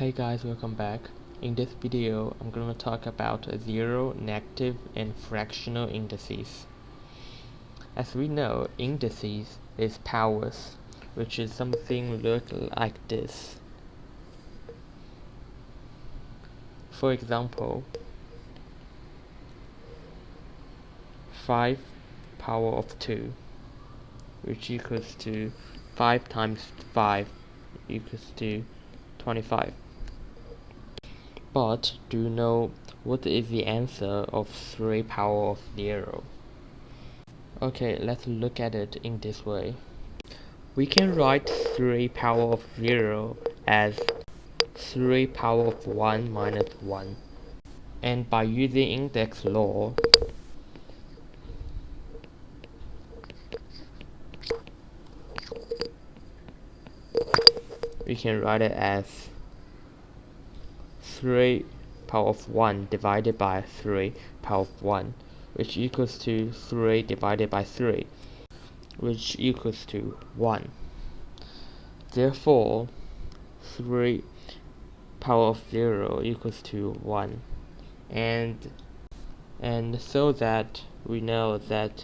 Hey guys, welcome back. In this video, I'm going to talk about zero, negative, and fractional indices. As we know, indices is powers, which is something look like this. For example, 5 power of 2, which equals to 5 times 5 equals to 25. But do you know what is the answer of 3 power of 0? Okay, let's look at it in this way. We can write 3 power of 0 as 3 power of 1 minus 1. And by using index law, we can write it as 3 power of 1 divided by 3 power of 1, which equals to 3 divided by 3, which equals to 1. Therefore, 3 power of 0 equals to 1. And so that we know that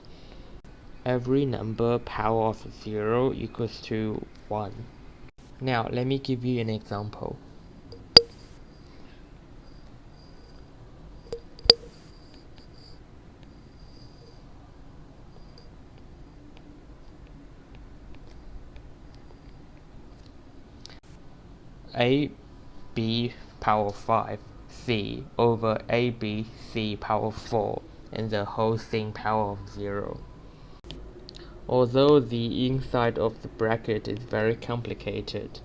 every number power of 0 equals to 1. Now let me give you an example. AB power 5 c over ABC power 4 and the whole thing power of 0. Although the inside of the bracket is very complicated,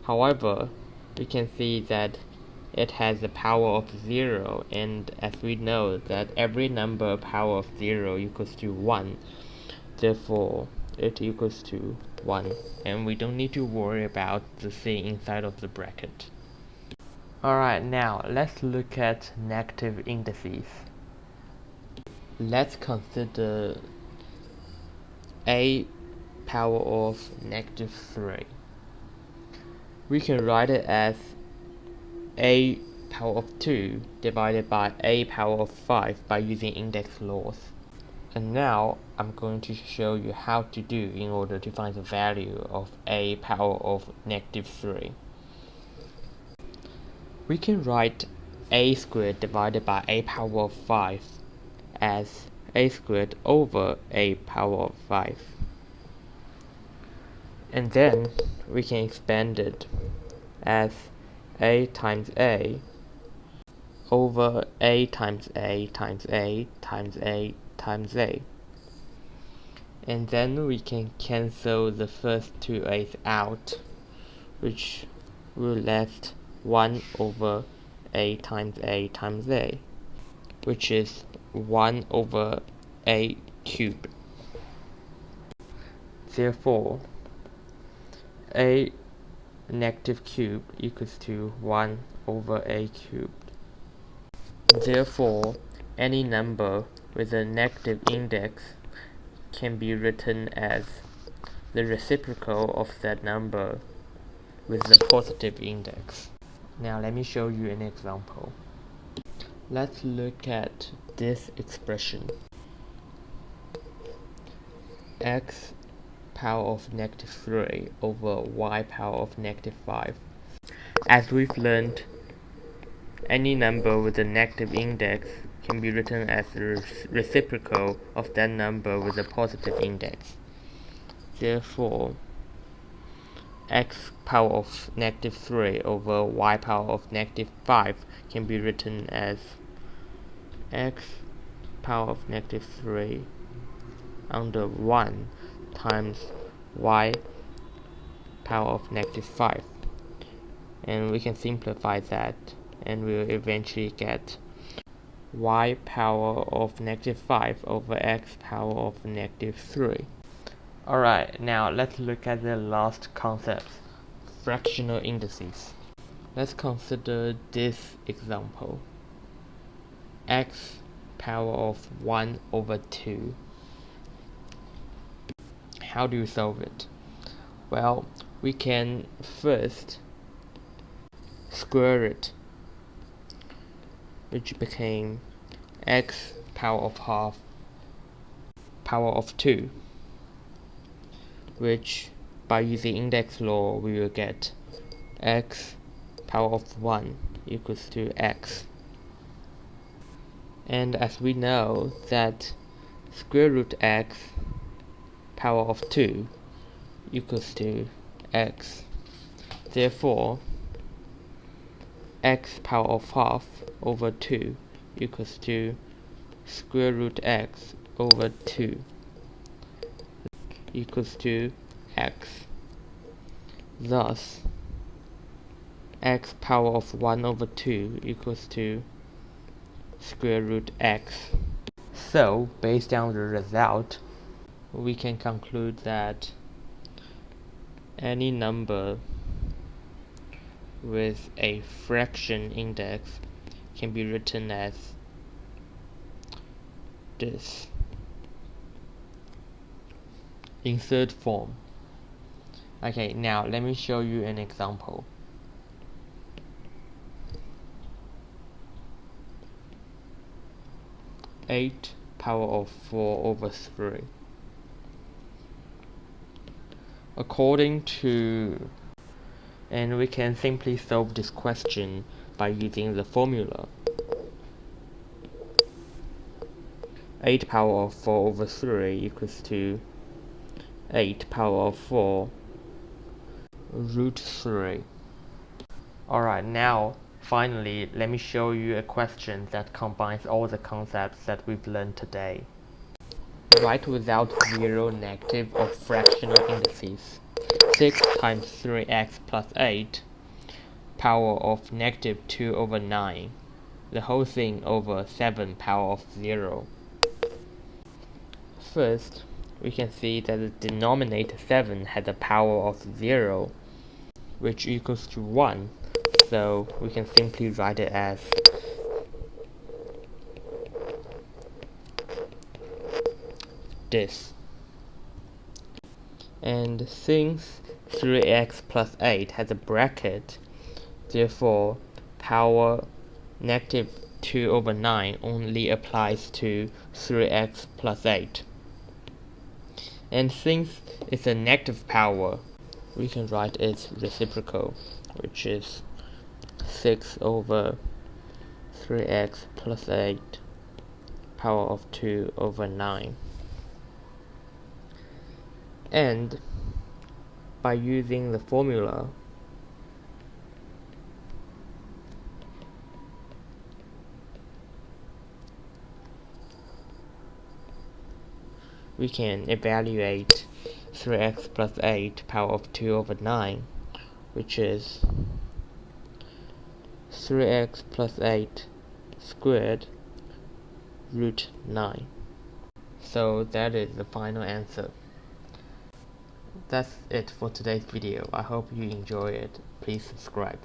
however, we can see that it has a power of 0, and as we know that every number power of 0 equals to 1, therefore it equals to 1, and we don't need to worry about the thing inside of the bracket. Alright, now let's look at negative indices. Let's consider a power of negative 3. We can write it as a power of 2 divided by a power of 5 by using index laws. And now I'm going to show you how to do in order to find the value of a power of negative 3. We can write a squared divided by a power of 5 as a squared over a power of 5. And then we can expand it as a times a over a times a times a times a times a. And then we can cancel the first two a's out, which will left 1 over a times a, which is 1 over a cubed. Therefore, a negative cube equals to 1 over a cubed. Therefore, any number with a negative index can be written as the reciprocal of that number with the positive index. Now let me show you an example. Let's look at this expression. X power of negative 3 over y power of negative 5. As we've learned, any number with a negative index can be written as the reciprocal of that number with a positive index. Therefore, x power of negative 3 over y power of negative 5 can be written as x power of negative 3 under 1 times y power of negative 5. And we can simplify that, and we'll eventually get y power of negative 5 over x power of negative 3. Alright, now let's look at the last concept, fractional indices. Let's consider this example. X power of 1 over 2. How do you solve it? Well, we can first square it, which became x power of half power of 2, which by using index law we will get x power of 1 equals to x. And as we know that square root x power of 2 equals to x, therefore x power of half over 2 equals to square root x over 2 equals to x. Thus x power of 1 over 2 equals to square root x. So based on the result, we can conclude that any number with a fraction index can be written as this in third form. Okay, now let me show you an example. Eight power of 4 over 3. According to, and we can simply solve this question by using the formula. 8 power of 4 over 3 equals to 8 power of 4 root 3. Alright, now finally let me show you a question that combines all the concepts that we've learned today. Write without zero negative of fractional indices. 6 times 3x plus 8 power of negative 2 over 9. The whole thing over 7 power of 0. First, we can see that the denominator 7 has a power of 0, which equals to 1, so we can simply write it as this. And since 3x plus 8 has a bracket, therefore power negative 2 over 9 only applies to 3x plus 8. And since it's a negative power, we can write its reciprocal, which is 6 over 3x plus 8 power of 2 over 9. And by using the formula, we can evaluate 3x plus 8 power of 2 over 9, which is 3x plus 8 squared root 9. So that is the final answer. That's it for today's video. I hope you enjoy it. Please subscribe.